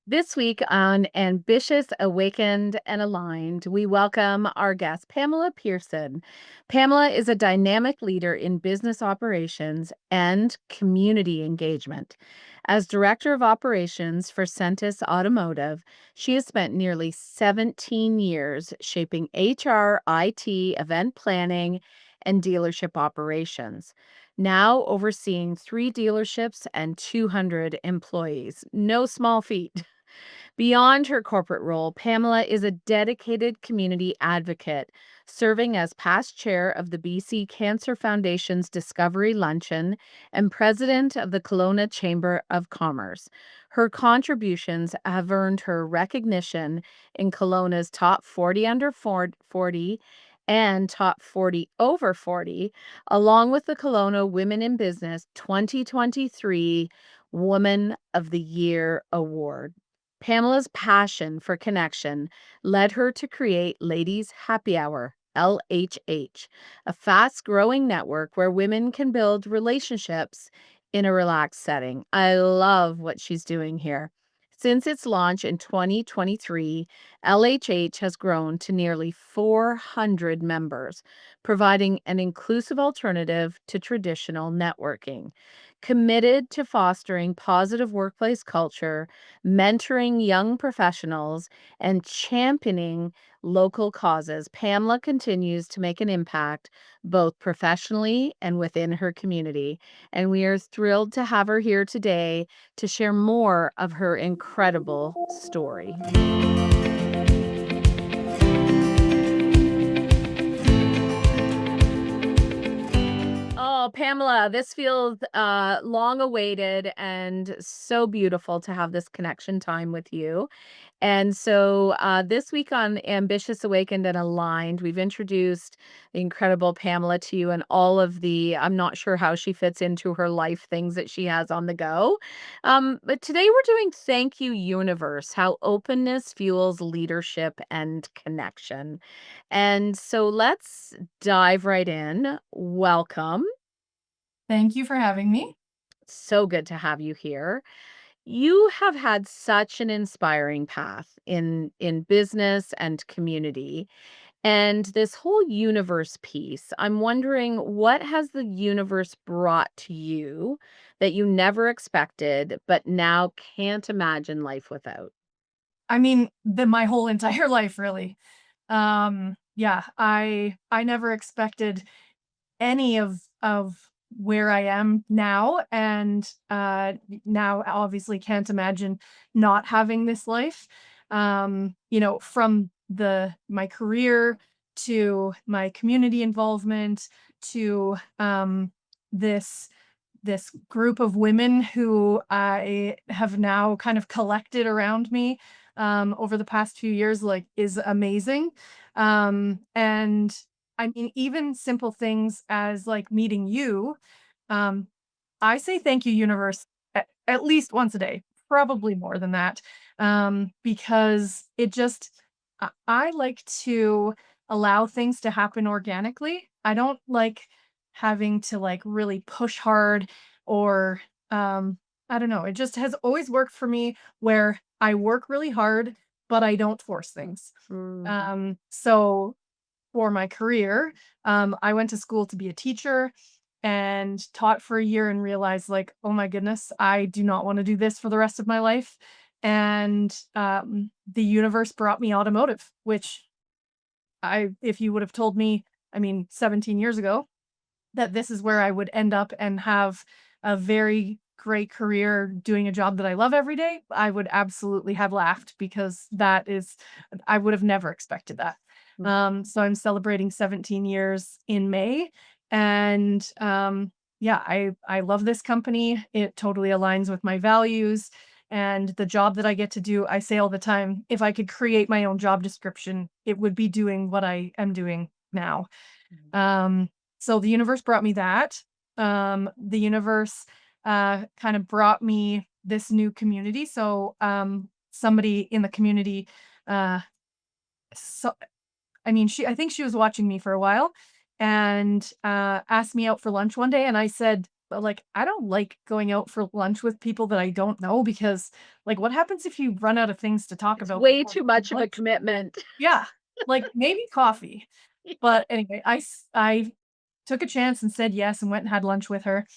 This week on Ambitious, Awakened, and Aligned, we welcome our guest, Pamela Pearson. Pamela is a dynamic leader in business operations and community engagement. As Director of Operations for Sentes Automotive, she has spent nearly 17 years shaping HR, IT, event planning, and dealership operations. Now overseeing 3 dealerships and 200 employees. No small feat. Beyond her corporate role, Pamela is a dedicated community advocate, serving as past chair of the BC Cancer Foundation's Discovery Luncheon and president of the Kelowna Chamber of Commerce. Her contributions have earned her recognition in Kelowna's top 40 under 40 and top 40 over 40, along with the Kelowna Women in Business 2023 Woman of the Year Award. Pamela's passion for connection led her to create Ladies Happy Hour, LHH, a fast growing network where women can build relationships in a relaxed setting. I love what she's doing here. Since its launch in 2023, LHH has grown to nearly 400 members, providing an inclusive alternative to traditional networking. Committed to fostering positive workplace culture, mentoring young professionals, and championing local causes, Pamela continues to make an impact both professionally and within her community. And we are thrilled to have her here today to share more of her incredible story. Oh, Pamela, this feels long awaited and so beautiful to have this connection time with you. And so this week on Ambitious, Awakened, and Aligned, we've introduced the incredible Pamela to you and all of I'm not sure how she fits into her life things that she has on the go. But today we're doing Thank You Universe, how openness fuels leadership and connection. And so let's dive right in. Welcome. Thank you for having me. So good to have you here. You have had such an inspiring path in business and community. And this whole universe piece, I'm wondering what has the universe brought to you that you never expected but now can't imagine life without? I mean, my whole entire life really. Yeah, I never expected any of where I am now, and now I obviously can't imagine not having this life. From the my career to my community involvement to this this group of women who I have now kind of collected around me over the past few years, like, is amazing. And I mean, even simple things as like meeting you, um, I say thank you, universe, at least once a day, probably more than that, because I like to allow things to happen organically. I don't like having to like really push hard or I don't know. It just has always worked for me where I work really hard, but I don't force things. Mm. So for my career, I went to school to be a teacher and taught for a year and realized like, oh my goodness, I do not want to do this for the rest of my life. And the universe brought me automotive, which if you would have told me, I mean, 17 years ago, that this is where I would end up and have a very great career doing a job that I love every day, I would absolutely have laughed because I would have never expected that. Mm. So I'm celebrating 17 years in May, and yeah, I love this company. It totally aligns with my values, and the job that I get to do. I say all the time, if I could create my own job description, it would be doing what I am doing now. Um, so the universe brought me that. The universe kind of brought me this new community. So somebody in the community, uh, so I mean, I think she was watching me for a while and asked me out for lunch one day, and I said But, like, I don't like going out for lunch with people that I don't know because, like, what happens if you run out of things to talk It's about way before too much of a lunch? commitment. Yeah, like, maybe coffee. But anyway, I took a chance and said yes and went and had lunch with her.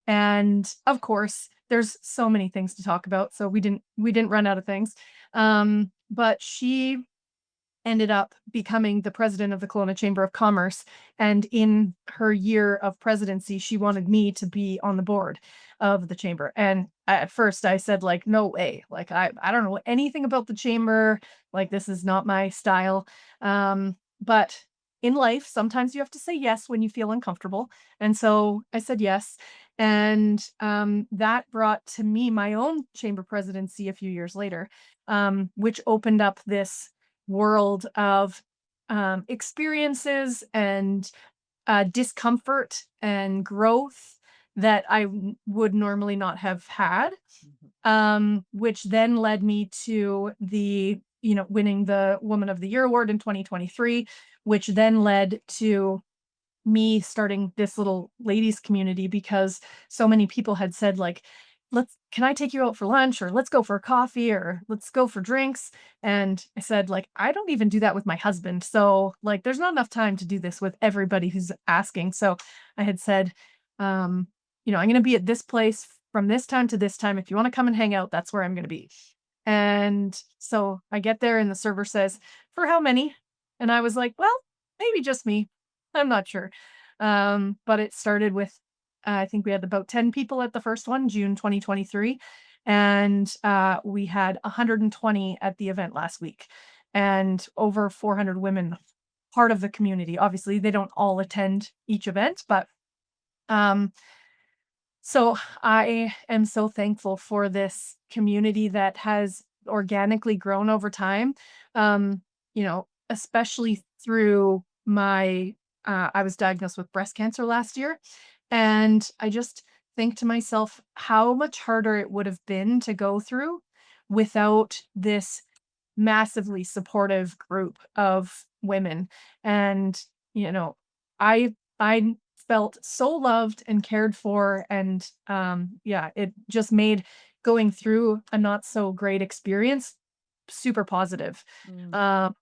And, of course, there's so many things to talk about, so we didn't run out of things. But she ended up becoming the president of the Kelowna Chamber of Commerce, and in her year of presidency, she wanted me to be on the board of the chamber, and at first I said, like, "No way, like, I don't know anything about the chamber, like, this is not my style." But in life, sometimes you have to say yes when you feel uncomfortable, and so I said yes, and, that brought to me my own chamber presidency a few years later, which opened up this world of, experiences and, discomfort and growth that would normally not have had, Mhm. which then led me to winning the Woman of the Year award in 2023, which then led to me starting this little ladies community because so many people had said like, "Let's can I take you out for lunch?" or "Let's go for a coffee," or "Let's go for drinks." And I said like, "I don't even do that with my husband. So, like, there's not enough time to do this with everybody who's asking." So, I had said, "I'm going to be at this place from this time to this time. If you want to come and hang out, that's where I'm going to be." And so I get there and the server says, "For how many?" And I was like, "Well, maybe just me. I'm not sure." But it started with, I think we had about 10 people at the first one, June 2023. And we had 120 at the event last week and over 400 women part of the community. Obviously, they don't all attend each event, but um, so I am so thankful for this community that has organically grown over time. Especially through I was diagnosed with breast cancer last year. And I just think to myself how much harder it would have been to go through without this massively supportive group of women. And, you know, I felt so loved and cared for and yeah, it just made going through a not so great experience super positive. Mm. Um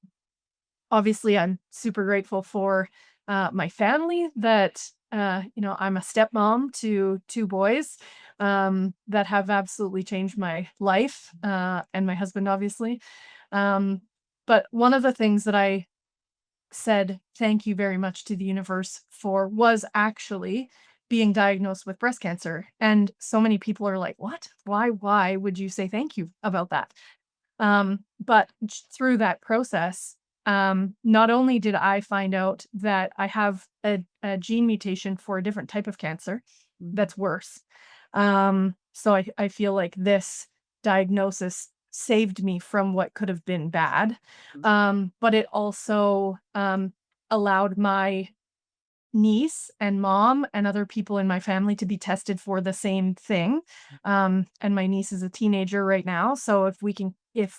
Obviously I'm super grateful for my family that I'm a stepmom to two boys that have absolutely changed my life and my husband obviously. um, but one of the things that I said thank you very much to the universe for was actually being diagnosed with breast cancer. And so many people are like, "What? Why would you say thank you about that?" But through that process, not only did I find out that I have a gene mutation for a different type of cancer Mhm. that's worse. So I feel like this diagnosis saved me from what could have been bad. But it also allowed my niece and mom and other people in my family to be tested for the same thing. And my niece is a teenager right now, so if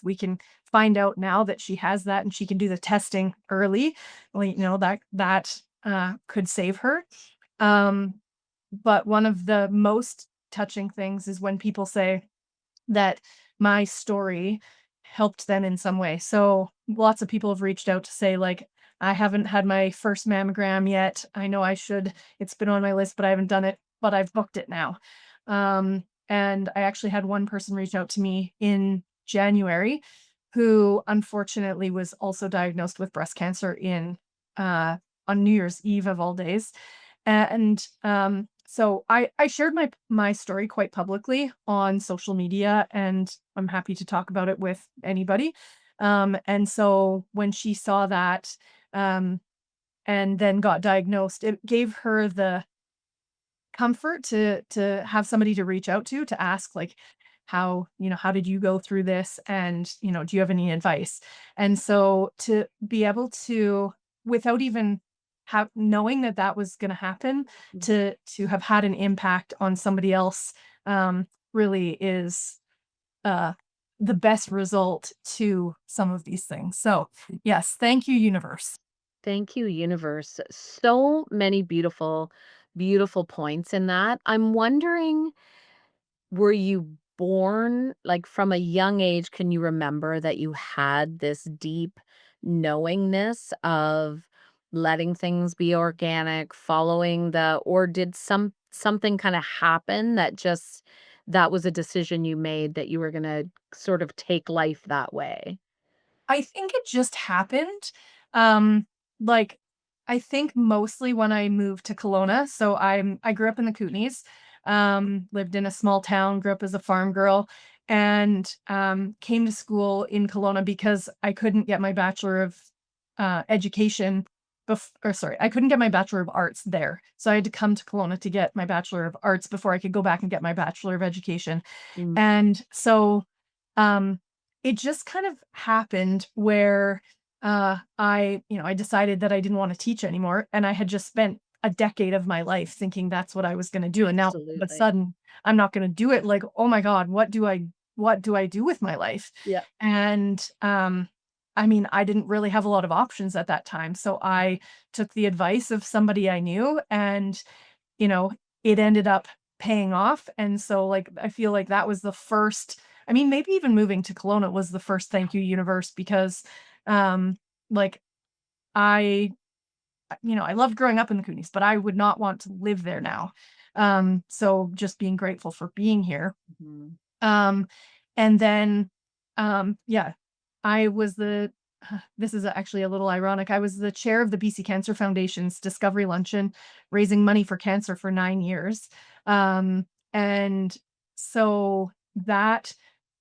we can find out now that she has that and she can do the testing early, well, that could save her. Um, but one of the most touching things is when people say that my story helped them in some way. So lots of people have reached out to say, like, I haven't had my first mammogram yet. I know I should. It's been on my list, but I haven't done it, but I've booked it now. And I actually had one person reach out to me in January who unfortunately was also diagnosed with breast cancer on New Year's Eve of all days. And, so I shared my story quite publicly on social media, and I'm happy to talk about it with anybody. And so when she saw that, um, and then got diagnosed, it gave her the comfort to have somebody to reach out to ask, like, how did you go through this? And, do you have any advice? And so to be able to, without even have knowing that that was gonna happen, Mm. to have had an impact on somebody else, really is, uh, the best result to some of these things. So, yes, thank you, universe. Thank you, universe. So many beautiful beautiful points in that. I'm wondering, were you born like, from a young age, can you remember that you had this deep knowingness of letting things be organic, following the or did something kinda happen that just that was a decision you made that you were gonna sort of take life that way? I think it just happened. Um, like, I think mostly when I moved to Kelowna. So I grew up in the Kootenays, lived in a small town, grew up as a farm girl, and came to school in Kelowna because I couldn't get my bachelor of education. Or sorry, I couldn't get my bachelor of arts there, so I had to come to Kelowna to get my bachelor of arts before I could go back and get my bachelor of education. Mm, And so, um, it just kind of happened where, I decided that I didn't wanna teach anymore, and I had just spent a decade of my life thinking that's what I was gonna do, and now all of a absolutely. sudden, I'm not gonna do it, like, "Oh my god, what do I do with my life?" Yeah. And, I mean, I didn't really have a lot of options at that time, so I took the advice of somebody I knew and you know, it ended up paying off, and so, like, I feel like that was the first. I mean, maybe even moving to Kelowna was the first thank you universe because, um, like, I I loved growing up in the Kootenays, but I would not want to live there now. So just being grateful for being here. Mhm. Um, and then, yeah, I was the this is actually a little ironic. I was the chair of the BC Cancer Foundation's Discovery Luncheon, raising money for cancer for 9 years. And so that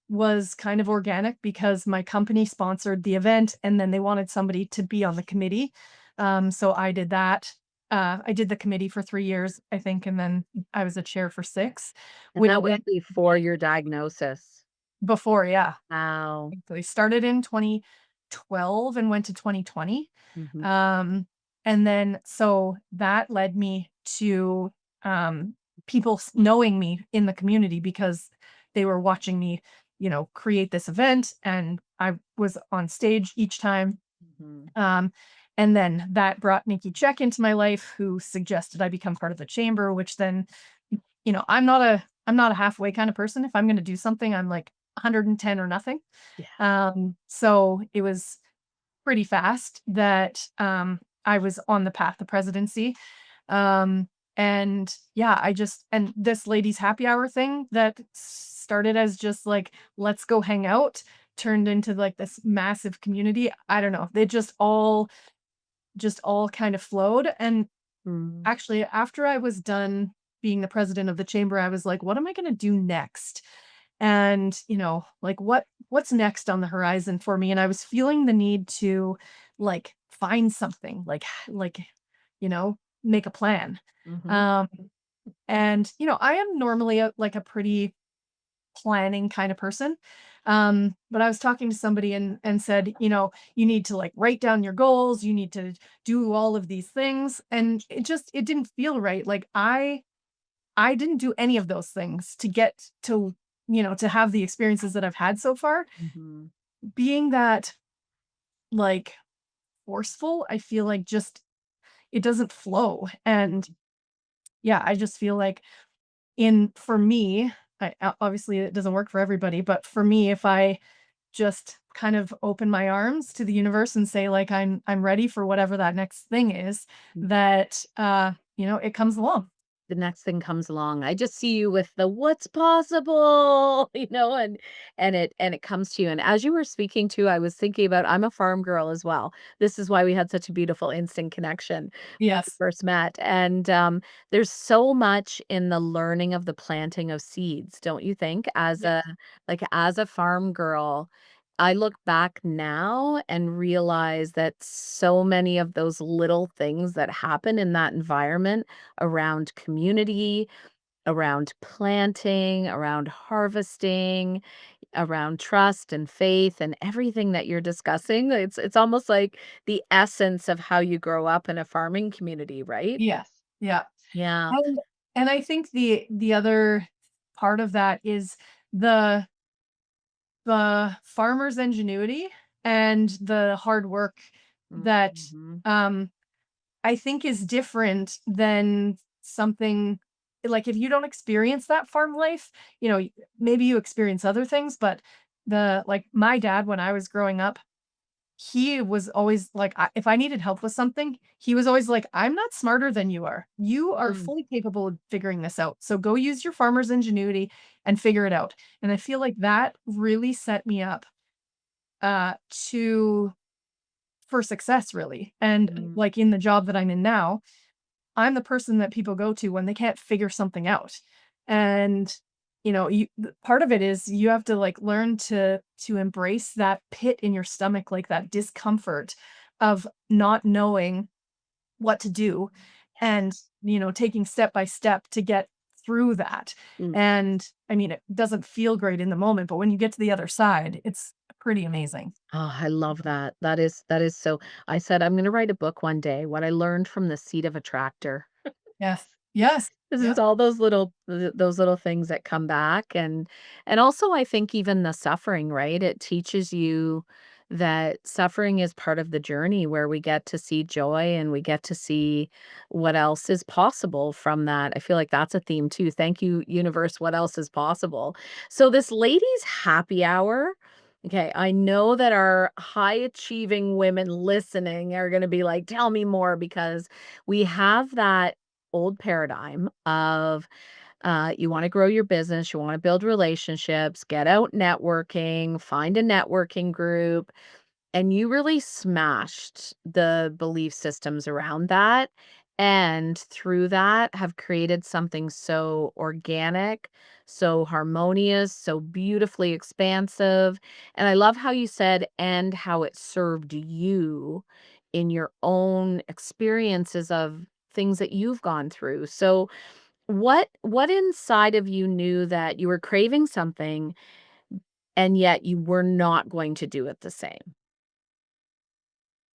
was kind of organic because my company sponsored the event and then they wanted somebody to be on the committee. So I did that. I did the committee for 3 years, I think, and then I was a chair for 6, And which that was then before your diagnosis. before, yeah. Wow. So I started in 2012 and went to 2020. Mhm, Um, and then so that led me to um, people knowing me in the community because they were watching me, create this event, and I was on stage each time. mhm. Um, and then that brought Nikki Check into my life, who suggested I become part of the chamber, which then, I'm not a halfway kind of person. If I'm going to do something, I'm like 110 or nothing. Yeah. So it was pretty fast that I was on the path to presidency. Um, and yeah, and this ladies' happy hour thing that started as just like, let's go hang out, turned into like this massive community. I don't know. They just all kind of flowed. And Mm, actually, after I was done being the president of the chamber, I was like, what am I going to do next? And, like what's next on the horizon for me? And I was feeling the need to like find something, like, you know, make a plan. mhm, Um, and I am normally like a pretty planning kind of person. But I was talking to somebody and said, you need to like write down your goals, you need to do all of these things. And it didn't feel right. Like I didn't do any of those things to get to have the experiences that I've had so far. mhm, Being that like forceful, I feel like just it doesn't flow. And mhm, yeah, I just feel like in for me, obviously it doesn't work for everybody, but for me, if I just kind of open my arms to the universe and say like I'm ready for whatever that next thing is, mm. that it comes along. The next thing comes along. I just see you with the "What's possible?" and it comes to you, and as you were speaking to, I was thinking about I'm a farm girl as well. This is why we had such a beautiful instant connection when we Yes. first met, and, there's so much in the learning of the planting of seeds, don't you think? Yes. As a farm girl, I look back now and realize that so many of those little things that happen in that environment around community, around planting, around harvesting, around trust and faith and everything that you're discussing. It's almost like the essence of how you grow up in a farming community, right? Yes. Yeah. Yeah. And I think the other part of that is the the farmer's ingenuity and the hard work that Mhm. um I think is different than something like, if you don't experience that farm life, you know, maybe you experience other things, but my dad, when I was growing up, he was always like, if I needed help with something, he was always like, "I'm not smarter than you are. You are Mm, fully capable of figuring this out. So go use your farmer's ingenuity and figure it out." And I feel like that really set me up to for success, really. And mm. like in the job that I'm in now, I'm the person that people go to when they can't figure something out. And part of it is you have to like learn to embrace that pit in your stomach, like that discomfort of not knowing what to do, and taking step by step to get through that. Mm. And I mean, it doesn't feel great in the moment, but when you get to the other side, it's pretty amazing. Oh, I love that. That is so I said I'm gonna write a book one day, what I learned from the seat of a tractor. Yes. Yes. This is Yeah. all those little things that come back, and also I think even the suffering, right? It teaches you that suffering is part of the journey where we get to see joy and we get to see what else is possible from that. I feel like that's a theme too. Thank you, universe. What else is possible? So this ladies' happy hour. Okay, I know that our high achieving women listening are going to be like, tell me more because we have that old paradigm of you want to grow your business, you want to build relationships, get out networking, find a networking group, and you really smashed the belief systems around that. And through that, have created something so organic, so harmonious, so beautifully expansive. And I love how you said, and how it served you in your own experiences of things that you've gone through. So, what inside of you knew that you were craving something and yet you were not going to do it the same?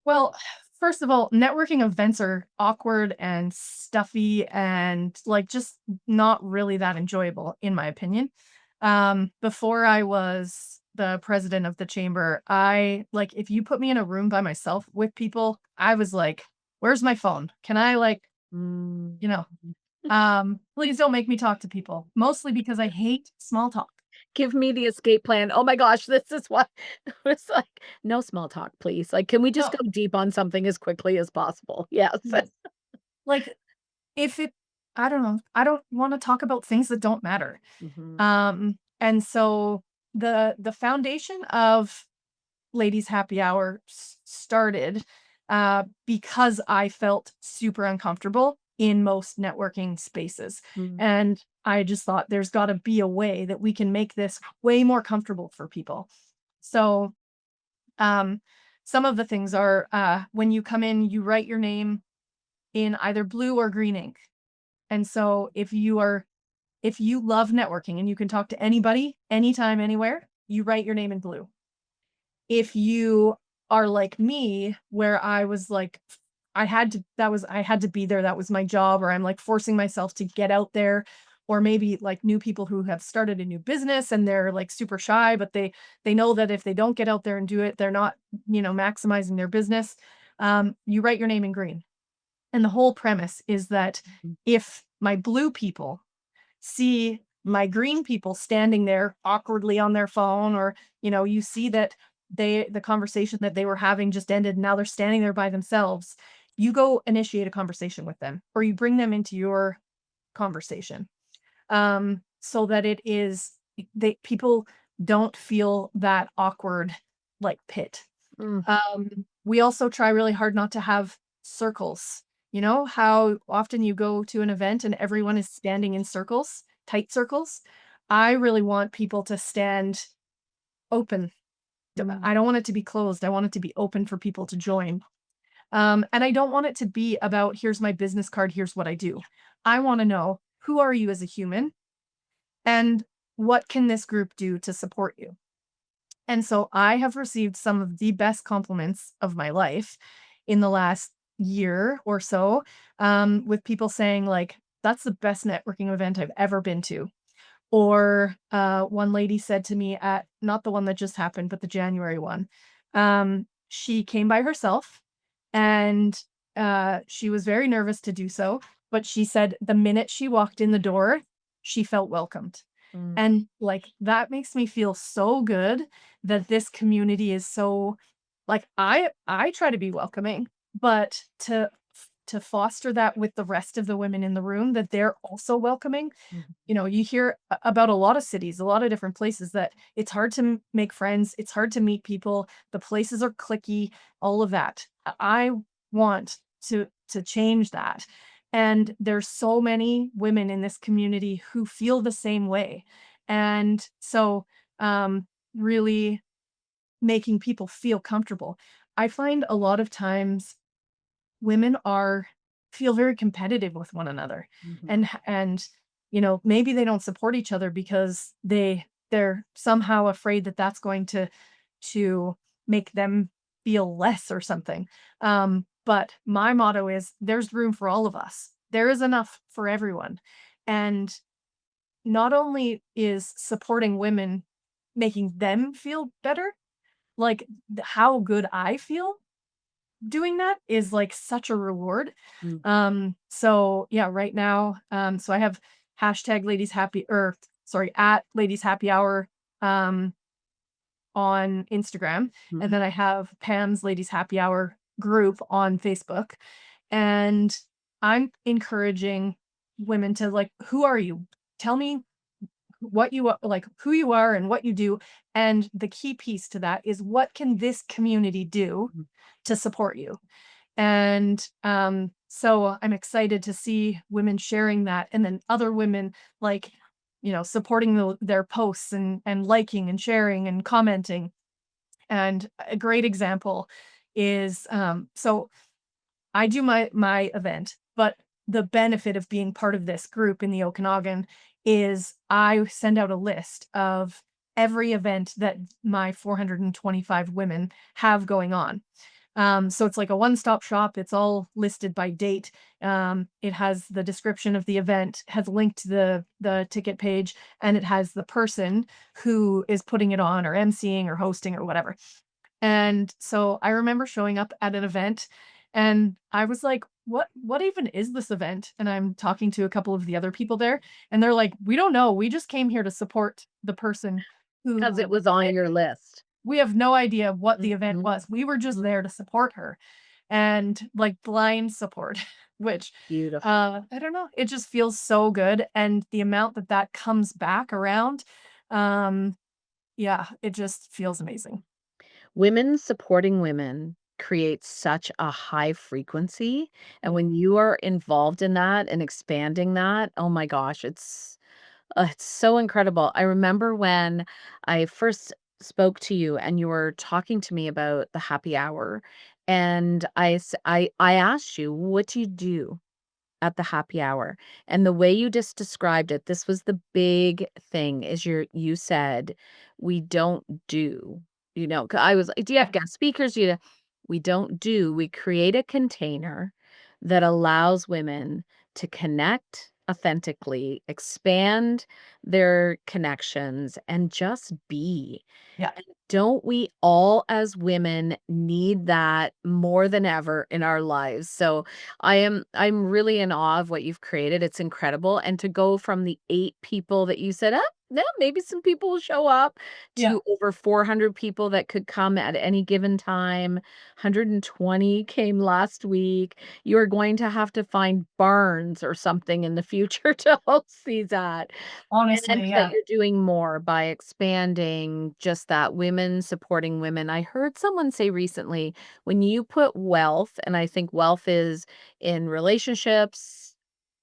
Well, first of all, networking events are awkward and stuffy and like just not really that enjoyable, in my opinion. Before I was the president of the chamber, I like if you put me in a room by myself with people, I was like, where's my phone? Can I like, Mm. you know, please don't make me talk to people, mostly because I hate small talk. Give me the escape plan. Oh my gosh, this is what it's like, no small talk, please. Like, can we just No, go deep on something as quickly as possible? Yes. yes. Like if it, I don't know, I don't want to talk about things that don't matter. Mhm. And so the foundation of Ladies Happy Hour started because I felt super uncomfortable in most networking spaces. Mm. And I just thought there's got to be a way that we can make this way more comfortable for people. So um, some of the things are when you come in, you write your name in either blue or green ink. And so if you love networking and you can talk to anybody, anytime, anywhere, you write your name in blue. If you are like me, where I was like, I had to be there, that was my job, or I'm like forcing myself to get out there, or maybe like new people who have started a new business and they're like super shy, but they know that if they don't get out there and do it, they're not, maximizing their business. You write your name in green. And the whole premise is that Mhm. if my blue people see my green people standing there awkwardly on their phone, or you see that the conversation that they were having just ended, and now they're standing there by themselves, you go initiate a conversation with them, or you bring them into your conversation, so that it is they people don't feel that awkward like pit. Mm. We also try really hard not to have circles. You know how often you go to an event and everyone is standing in circles, tight circles? I really want people to stand open. Mm. I don't want it to be closed. I want it to be open for people to join. And I don't want it to be about, here's my business card, here's what I do. I want to know, who are you as a human, and what can this group do to support you? And so I have received some of the best compliments of my life in the last year or so, with people saying, like, that's the best networking event I've ever been to. Or one lady said to me at not the one that just happened, but the January one, she came by herself, and she was very nervous to do so. but she said the minute she walked in the door, she felt welcomed. Mm, And, like, that makes me feel so good that this community is so like, I try to be welcoming, but to foster that with the rest of the women in the room, that they're also welcoming. mhm, You know, you hear about a lot of cities, a lot of different places that it's hard to make friends, it's hard to meet people, the places are clicky, all of that. I want to change that. And there's so many women in this community who feel the same way. And so really making people feel comfortable. I find a lot of times women are feel very competitive with one another, mhm, and you know, maybe they don't support each other because they're somehow afraid that that's going to make them feel less or something. But my motto is there's room for all of us. There is enough for everyone. And not only is supporting women making them feel better, like how good I feel doing that is like such a reward. mm, So yeah, right now, so I have hashtag ladies happy or sorry, at ladies happy hour on Instagram. And mhm. then I have Pam's ladies happy hour group on Facebook. And I'm encouraging women to like, who are you? Tell me what you are like who you are and what you do. And the key piece to that is what can this community do Mm. to support you? And, so I'm excited to see women sharing that and then other women like, you know, supporting their posts and liking and sharing and commenting. And a great example is, so I do my event, but the benefit of being part of this group in the Okanagan is I send out a list of every event that my 425 women have going on. So it's like a one-stop shop. It's all listed by date. It has the description of the event, has linked to the ticket page, and it has the person who is putting it on or emceeing or hosting or whatever. And so I remember showing up at an event and I was like, what even is this event? And I'm talking to a couple of the other people there and they're like, we don't know. We just came here to support the person 'Cause it who was on your list. we have no idea what the event Mhm, was. We were just mhm. there to support her and like blind support, which Beautiful. I don't know. It just feels so good. And the amount that that comes back around, um, yeah, it just feels amazing. Women supporting women creates such a high frequency, and when you are involved in that and expanding that, oh my gosh, it's so incredible. I remember when I first spoke to you and you were talking to me about the happy hour, and I asked you, "What do you do at the happy hour?" And the way you just described it, this was the big thing is you said, "We don't do." You know, 'cause I was like, "Do you have Yeah. guest speakers? We don't do. We create a container that allows women to connect authentically, expand their connections, and just be. Yeah. And don't we all as women need that more than ever in our lives? So I'm really in awe of what you've created. It's incredible. And to go from the 8 people that you said, "Oh, no, maybe some people will show up," Yeah. to over 400 people that could come at any given time. 120 came last week. You're going to have to find barns or something in the future to host these at. And Honestly, that yeah. you're doing more by expanding just that women supporting women. I heard someone say recently, when you put wealth, and I think wealth is in relationships,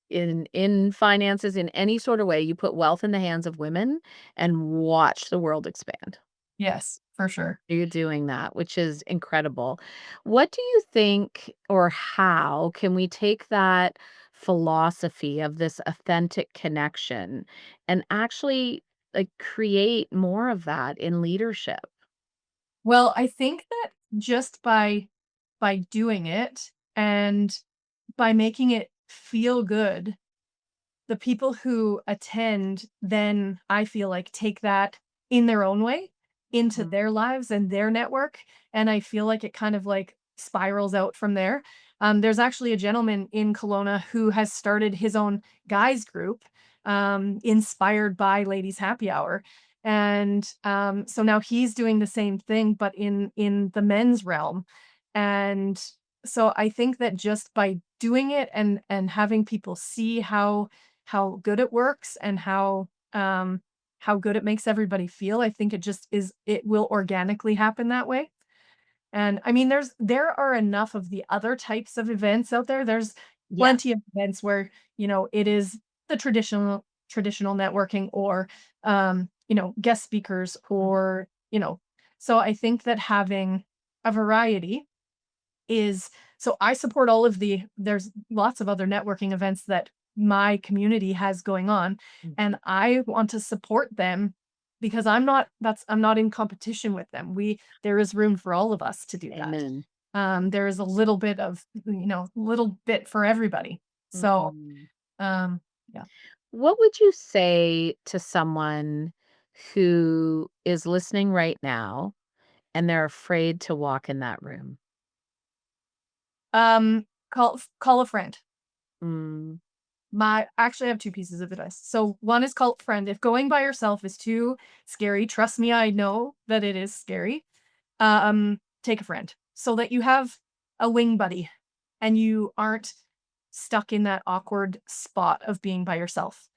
in finances, in any sort of way, you put wealth in the hands of women and watch the world expand. Yes, for sure. You're doing that, which is incredible. What do you think or how can we take that philosophy of this authentic connection and actually like create more of that in leadership? Well, I think that just by doing it and by making it feel good, the people who attend then I feel like take that in their own way into Mhm. their lives and their network, and I feel like it kind of like spirals out from there. There's actually a gentleman in Kelowna who has started his own guys group, inspired by Ladies Happy Hour. And so now he's doing the same thing, but in the men's realm. And so I think that just by doing it and having people see how good it works and how good it makes everybody feel, I think it will organically happen that way. And I mean, there are enough of the other types of events out there. There's Yeah. plenty of events where, it is the traditional networking or guest speakers or, so I think that having a variety is so I support all of there's lots of other networking events that my community has going on, Mhm. and I want to support them because I'm not in competition with them. There is room for all of us to do that. Amen. There is a little bit of, little bit for everybody. So, Mhm. um, yeah. What would you say to someone who is listening right now and they're afraid to walk in that room? Call a friend. Mm, Actually, I have 2 pieces of advice. So, one is call a friend. If going by yourself is too scary, trust me, I know that it is scary. Take a friend so that you have a wing buddy and you aren't stuck in that awkward spot of being by yourself.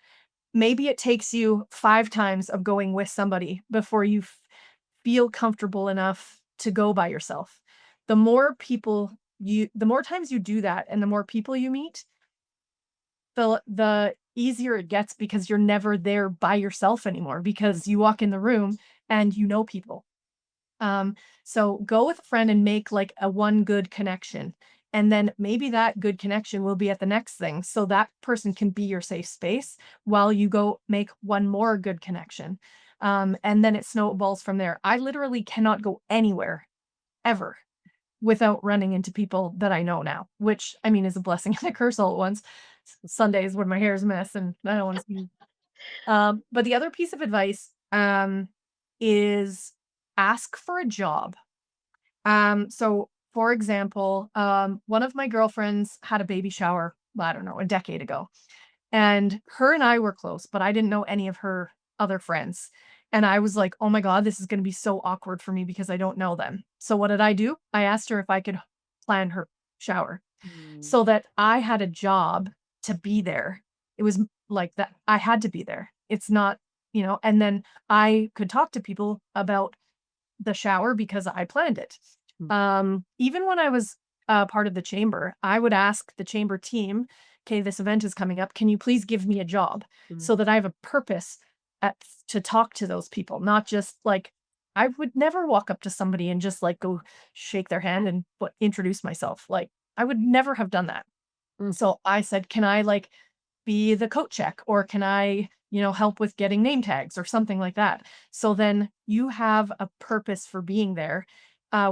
Maybe it takes you 5 times of going with somebody before you feel comfortable enough to go by yourself. The more times you do that and the more people you meet, the easier it gets because you're never there by yourself anymore because you walk in the room and you know people. Um, so go with a friend and make like a one good connection. And then maybe that good connection will be at the next thing. So that person can be your safe space while you go make one more good connection. And then it snowballs from there. I literally cannot go anywhere ever without running into people that I know now, which I mean is a blessing and a curse all at once. Sundays when my hair is a mess and I don't want to see. But the other piece of advice is ask for a job. So for example, one of my girlfriends had a baby shower, I don't know, a decade ago. And her and I were close, but I didn't know any of her other friends. And I was like, oh my God, this is going to be so awkward for me because I don't know them. So what did I do? I asked her if I could plan her shower mm, so that I had a job to be there. It was like that. I had to be there. It's not, and then I could talk to people about the shower because I planned it. mm, Even when I was part of the chamber, I would ask the chamber team, "Okay, this event is coming up. Can you please give me a job mm. so that I have a purpose at, to talk to those people, not just like." I would never walk up to somebody and just like go shake their hand and introduce myself. Like I would never have done that. Mm. So I said, "Can I like be the coat check or can I, help with getting name tags or something like that?" So then you have a purpose for being there,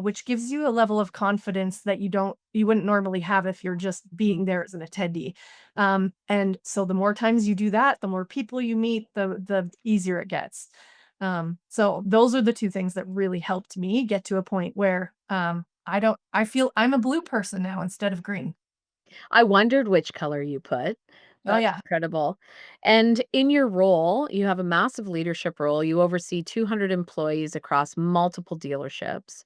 which gives you a level of confidence that you wouldn't normally have if you're just being there as an attendee. And so the more times you do that, the more people you meet, the easier it gets. So those are the 2 things that really helped me get to a point where I feel I'm a blue person now instead of green. I wondered which color you put. Oh That's yeah. incredible. And in your role, you have a massive leadership role. You oversee 200 employees across multiple dealerships.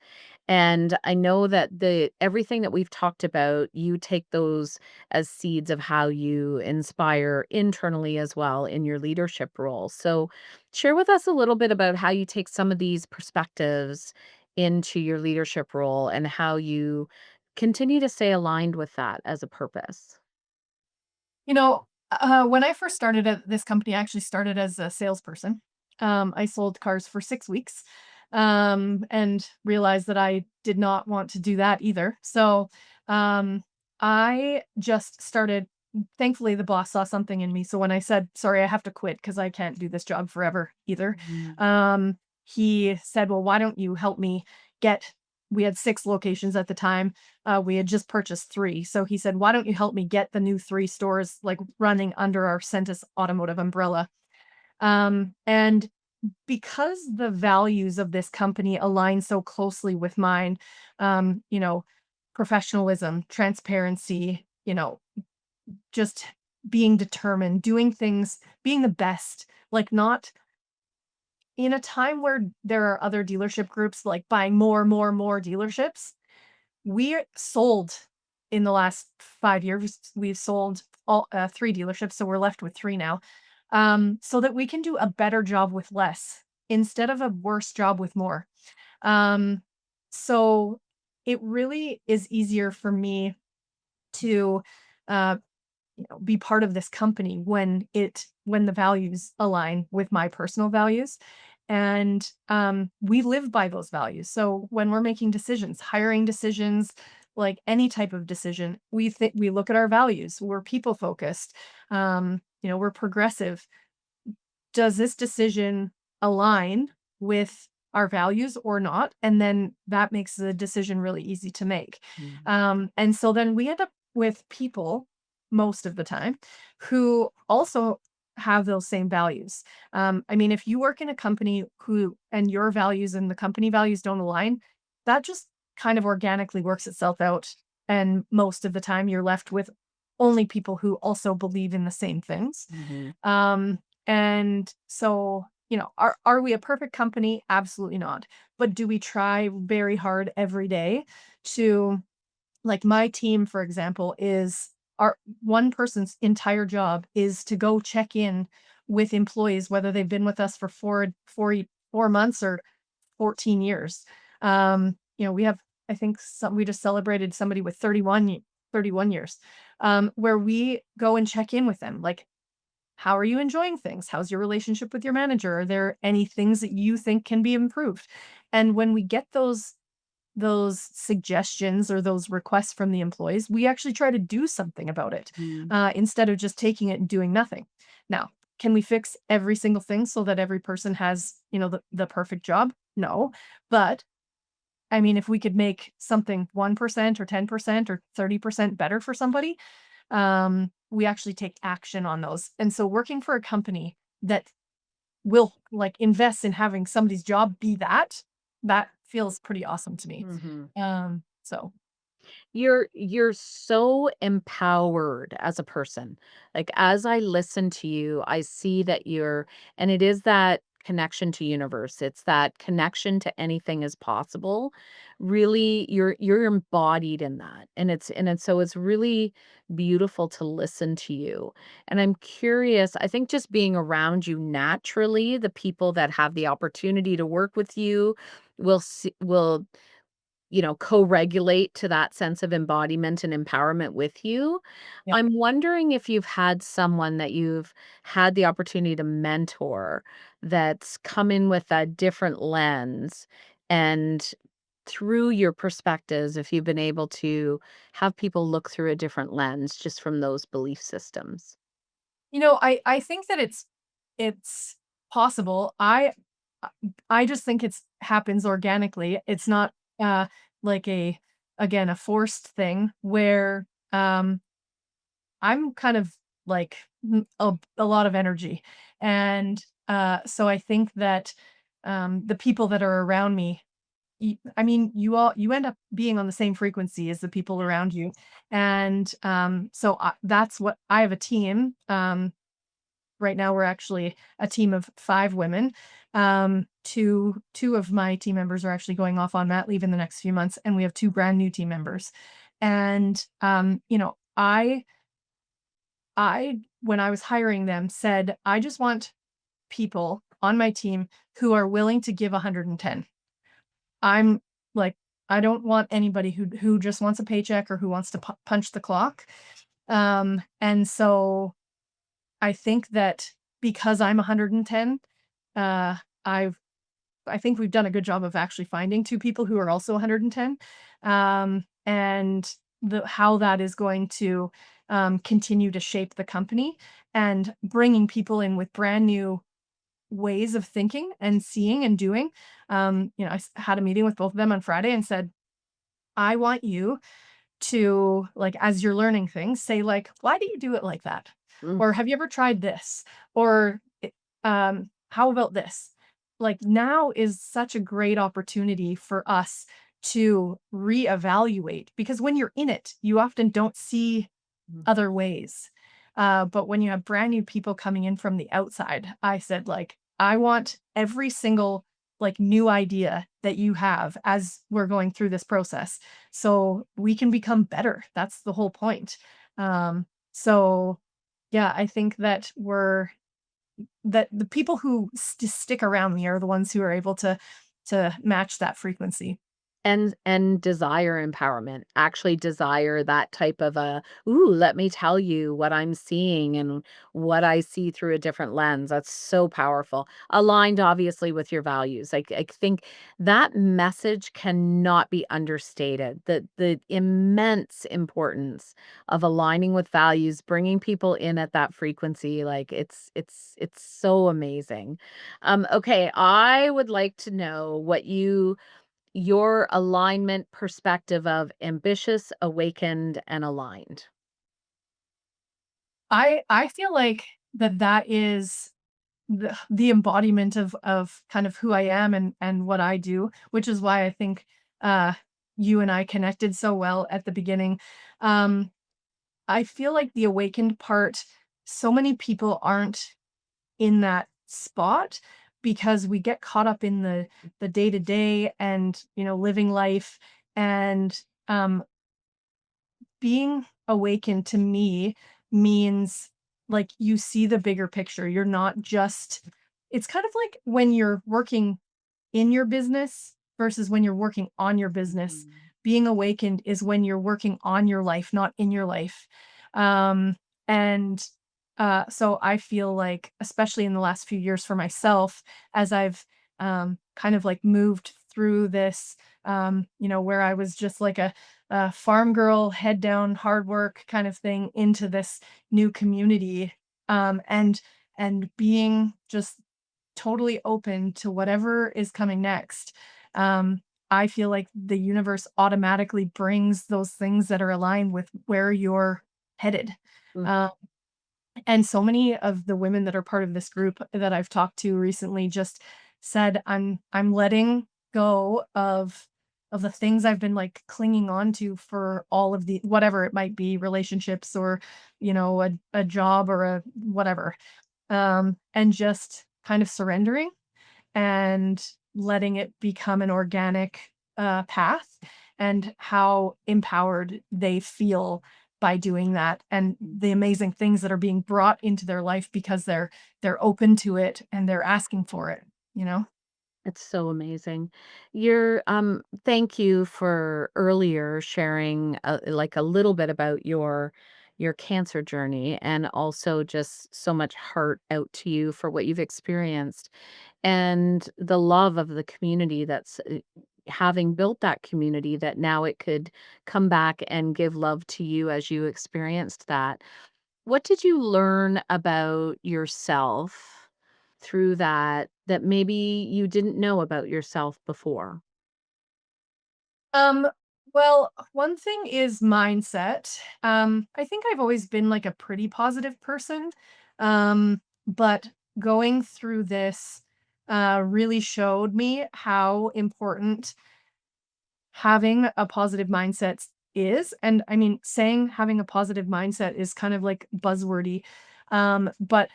And I know that the everything that we've talked about, you take those as seeds of how you inspire internally as well in your leadership role. So, share with us a little bit about how you take some of these perspectives into your leadership role and how you continue to stay aligned with that as a purpose. When I first started at this company, I actually started as a salesperson. I sold cars for 6 weeks, and realized that I did not want to do that either. So, I just started thankfully, the boss saw something in me. So when I said, "Sorry, I have to quit because I can't do this job forever either," Mhm. he said, "Well, why don't you help me get" we had 6 locations at the time. We had just purchased 3. So he said, "Why don't you help me get the new 3 stores, like, running under our Sentes Automotive umbrella?" And because the values of this company align so closely with mine, um, you know, professionalism, transparency, just being determined, doing things, being the best, like not in a time where there are other dealership groups like buying more dealerships. We sold in the last 5 years. We've sold all 3 dealerships, so we're left with 3 now. So that we can do a better job with less instead of a worse job with more. Um, so it really is easier for me to uh, be part of this company when the values align with my personal values. And we live by those values. So when we're making decisions, hiring decisions, like any type of decision, we look at our values. We're people focused. We're progressive. Does this decision align with our values or not? And then that makes the decision really easy to make. Mm. And so then we end up with people most of the time who also have those same values. I mean, if you work in a company who and your values and the company values don't align, that just kind of organically works itself out. And most of the time, you're left with only people who also believe in the same things. Mhm. Um, and so, are we a perfect company? Absolutely not. But do we try very hard every day to like my team, for example, is our one person's entire job is to go check in with employees, whether they've been with us for 4 months or 14 years. We have, I think we just celebrated somebody with 31 years, where we go and check in with them. Like, how are you enjoying things? How's your relationship with your manager? Are there any things that you think can be improved? And when we get those suggestions or those requests from the employees, we actually try to do something about it Mm. instead of just taking it and doing nothing. Now, can we fix every single thing so that every person has, the perfect job? No. But I mean, if we could make something 1% or 10% or 30% better for somebody, we actually take action on those. And so working for a company that will like invest in having somebody's job be that feels pretty awesome to me. Mhm. So You're so empowered as a person. Like, as I listen to you, I see that you're and it is that connection to universe. It's that connection to anything is possible. Really, you're embodied in that. And it's so it's really beautiful to listen to you. And I'm curious, I think just being around you naturally, the people that have the opportunity to work with you will co-regulate to that sense of embodiment and empowerment with you. yeah. I'm wondering if you've had someone that you've had the opportunity to mentor that's come in with a different lens and through your perspectives, if you've been able to have people look through a different lens just from those belief systems. I think that it's possible. I just think it's happens organically. It's not like a forced thing where I'm kind of like a lot of energy. And so I think that the people that are around me, I mean, you end up being on the same frequency as the people around you. And so that's what I have a team. Right now, we're actually a team of 5 women. Two of my team members are actually going off on mat leave in the next few months, and we have 2 brand new team members. And I, when I was hiring them, said, I just want people on my team who are willing to give 110. I'm like, I don't want anybody who just wants a paycheck or who wants to punch the clock. And so I think that because I'm 110, uh, I've I think we've done a good job of actually finding 2 people who are also 110. And the how that is going to, continue to shape the company and bringing people in with brand new ways of thinking and seeing and doing. Had a meeting with both of them on Friday and said, "I want you to, like, as you're learning things, say, like, 'Why do you do it like that?' Mm. Or, 'Have you ever tried this?' Or, 'How about this?'" Like, now is such a great opportunity for us to reevaluate, because when you're in it, you often don't see Mm. other ways. But when you have brand new people coming in from the outside, I said, like, I want every single like new idea that you have as we're going through this process so we can become better. That's the whole point. So yeah, I think that the people who stick around me are the ones who are able to match that frequency. And desire empowerment, actually desire that type of a, "Ooh, let me tell you what I'm seeing and what I see through a different lens." That's so powerful. Aligned, obviously, with your values. I think that message cannot be understated, the immense importance of aligning with values, bringing people in at that frequency, like, it's so amazing. Okay, I would like to know what your alignment perspective of ambitious, awakened, and aligned. I feel like that is the embodiment of kind of who I am and what I do, which is why I think uh you and I connected so well at the beginning. Um I feel like the awakened part, so many people aren't in that spot because we get caught up in the day to day and, living life, and being awakened to me means like you see the bigger picture. You're not just, it's kind of like when you're working in your business versus when you're working on your business. Mhm. Being awakened is when you're working on your life, not in your life. Um, and so I feel like, especially in the last few years for myself, as I've kind of like moved through this, where I was just like a farm girl, head down, hard work kind of thing, into this new community, and being just totally open to whatever is coming next. Um, I feel like the universe automatically brings those things that are aligned with where you're headed. Mm. Uh, and so many of the women that are part of this group that I've talked to recently just said, I'm letting go of the things I've been like clinging on to for all of the whatever it might be, relationships or, a job or a whatever. And just kind of surrendering and letting it become an organic path, and how empowered they feel by doing that, and the amazing things that are being brought into their life because they're open to it and they're asking for it, you know? It's so amazing. Thank you for earlier sharing, like, a little bit about your cancer journey, and also just so much heart out to you for what you've experienced, and the love of the community that's, having built that community, that now it could come back and give love to you as you experienced that. What did you learn about yourself through that maybe you didn't know about yourself before? Um, well, one thing is mindset. I think I've always been like a pretty positive person. But going through this really showed me how important having a positive mindset is. And I mean, saying having a positive mindset is kind of like buzzwordy. But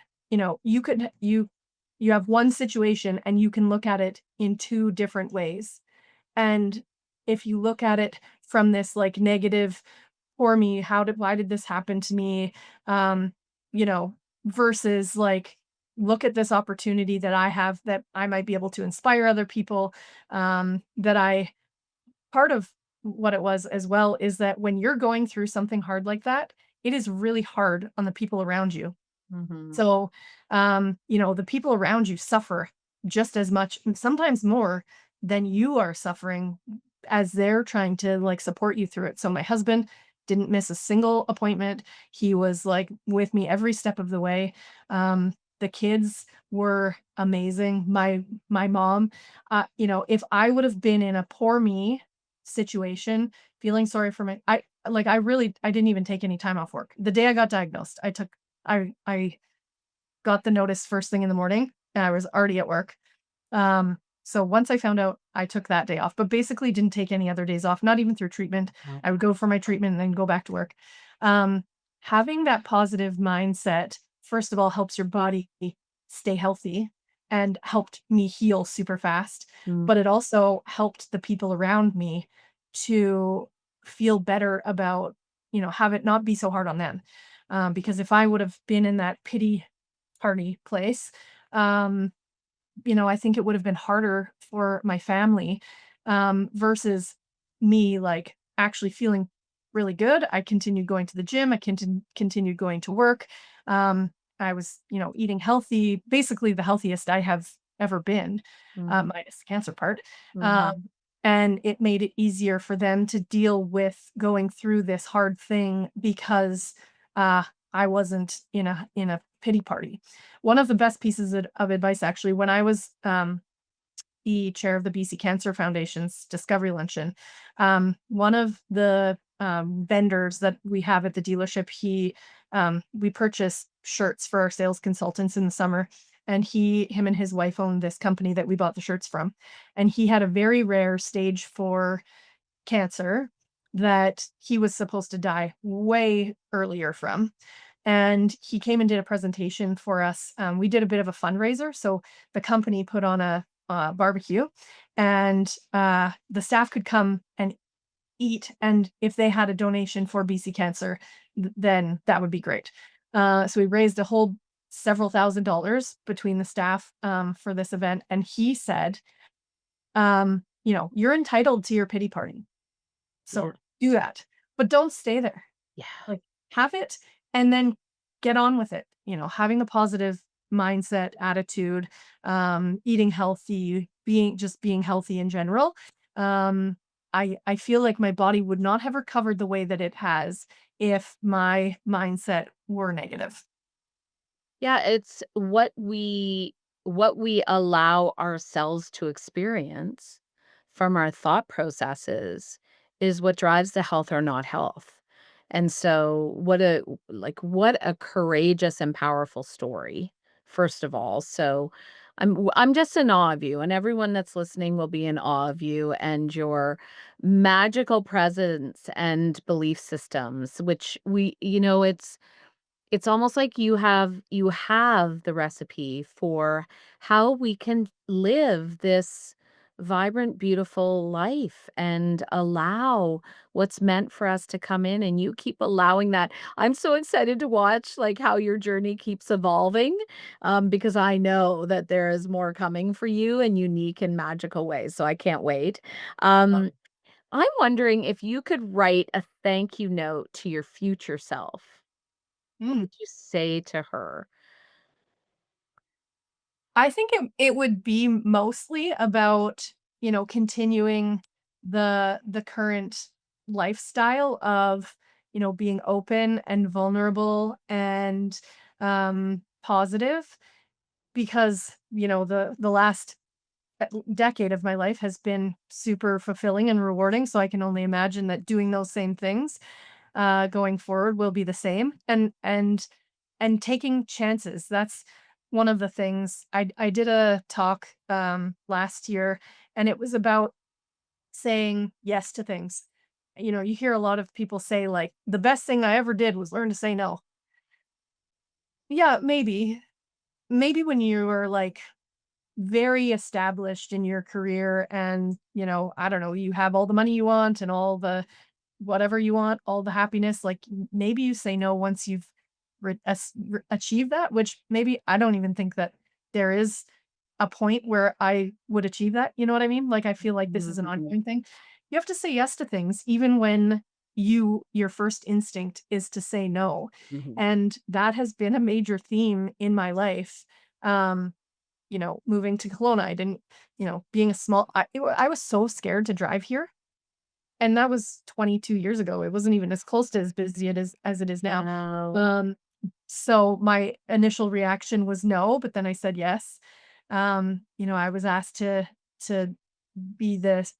you have one situation and you can look at it in two different ways. And if you look at it from this like negative, for me, why did this happen to me? Um, you know, versus like, look at this opportunity that I have that I might be able to inspire other people. That I Part of what it was as well is that when you're going through something hard like that, it is really hard on the people around you. Mhm. So, the people around you suffer just as much, and sometimes more than you are suffering as they're trying to like support you through it. So my husband didn't miss a single appointment. He was like with me every step of the way. The kids were amazing. My mom, if I would have been in a poor me situation, feeling sorry for I didn't even take any time off work. The day I got diagnosed, I got the notice first thing in the morning, and I was already at work. Um, So once I found out, I took that day off, but basically didn't take any other days off, not even through treatment. Wow. I would go for my treatment and then go back to work. Um, Having that positive mindset, first of all, helps your body stay healthy and helped me heal super fast. Mm, But it also helped the people around me to feel better about, have it not be so hard on them. Because if I would have been in that pity party place, um, I think it would have been harder for my family, versus me, like, actually feeling really good. I continued going to the gym. I continued going to work. I was, eating healthy, basically the healthiest I have ever been, mm, minus the cancer part. mhm. Um, and it made it easier for them to deal with going through this hard thing because, uh, I wasn't in a pity party. One of the best pieces of advice, actually, when I was, the chair of the BC Cancer Foundation's Discovery Luncheon, one of the, vendors that we have at the dealership, we purchase shirts for our sales consultants in the summer, and him and his wife owned this company that we bought the shirts from, and he had a very rare stage 4 cancer that he was supposed to die way earlier from. And he came and did a presentation for us. We did a bit of a fundraiser. So the company put on a barbecue, and the staff could come and eat. And if they had a donation for BC Cancer, then that would be great. So we raised a whole several $1,000s between the staff, for this event. And he said, you're entitled to your pity party. Yeah, So do that, but don't stay there. yeah. Like, have it and then get on with it. Having a positive mindset, attitude, eating healthy, being healthy in general. Um, I feel like my body would not have recovered the way that it has if my mindset were negative. Yeah, it's what we allow ourselves to experience from our thought processes is what drives the health or not health. And so what a courageous and powerful story, first of all. So I'm just in awe of you, and everyone that's listening will be in awe of you and your magical presence and belief systems, which it's almost like you have the recipe for how we can live this vibrant, beautiful life and allow what's meant for us to come in, and you keep allowing that. I'm so excited to watch, like, how your journey keeps evolving, because I know that there is more coming for you in unique and magical ways, so I can't wait. Um, Um, I'm wondering if you could write a thank you note to your future self. What mm. would you say to her? I think it would be mostly about, continuing the current lifestyle of, being open and vulnerable and, positive, because, the last decade of my life has been super fulfilling and rewarding. So I can only imagine that doing those same things, going forward, will be the same. And taking chances. That's one of the things. I did a talk, last year, and it was about saying yes to things. You hear a lot of people say, like, the best thing I ever did was learn to say no. Yeah, maybe when you were, like, very established in your career, and, I don't know, you have all the money you want and all the whatever you want, all the happiness, like, maybe you say no once you've achieved that, which maybe I don't even think that there is a point where I would achieve that, you know what I mean? Like, I feel like this is an Mhm, ongoing thing. You have to say yes to things even when your first instinct is to say no, mhm. and that has been a major theme in my life. Um, Moving to Kelowna, I didn't, being a small I was so scared to drive here, and that was 22 years ago. It wasn't even as close to as busy it is as it is now. Wow. Um, so my initial reaction was no, but then I said yes. I was asked to be this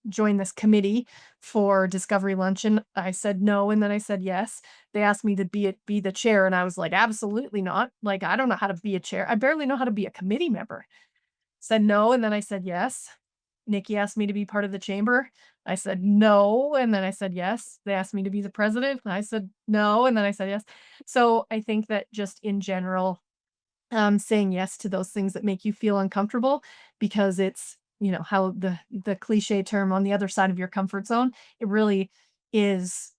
join this committee for Discovery Luncheon. I said no, and then I said yes. They asked me to be the chair, and I was like, absolutely not. Like, I don't know how to be a chair. I barely know how to be a committee member. said no, and then I said yes. Nikki asked me to be part of the chamber. I said no, and then I said yes. They asked me to be the president. And I said no, and then I said yes. So I think that just in general, saying yes to those things that make you feel uncomfortable because it's, how the cliche term on the other side of your comfort zone, it really is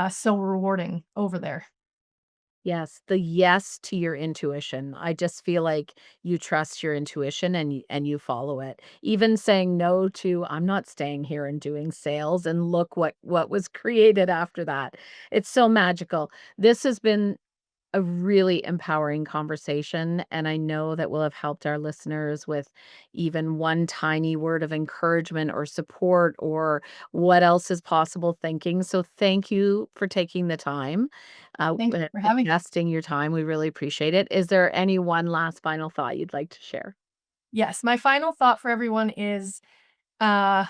so rewarding over there. Yes, the yes to your intuition. I just feel like you trust your intuition and you follow it. Even saying no to I'm not staying here and doing sales and look what was created after that. It's so magical. This has been a really empowering conversation, and I know that we'll have helped our listeners with even one tiny word of encouragement or support or what else is possible thinking. So thank you for taking the time, Thank you for having me. investing your time. We really appreciate it. Is there any one last final thought you'd like to share? Yes, my final thought for everyone is uh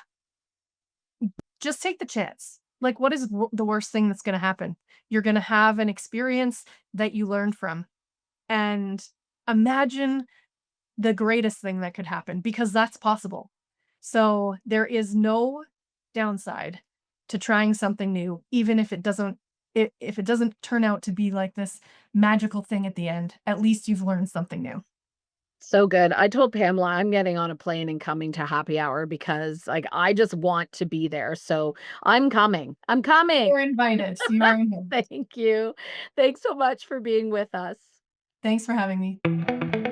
just take the chance. Like, what is the worst thing that's going to happen? You're going to have an experience that you learned from. And imagine the greatest thing that could happen because that's possible. So there is no downside to trying something new, even if if it doesn't turn out to be like this magical thing at the end. At least you've learned something new. So good. I told Pamela I'm getting on a plane and coming to happy hour because, like, I just want to be there. So I'm coming. I'm coming. You're invited. You are invited. Thank you. Thanks so much for being with us. Thanks for having me.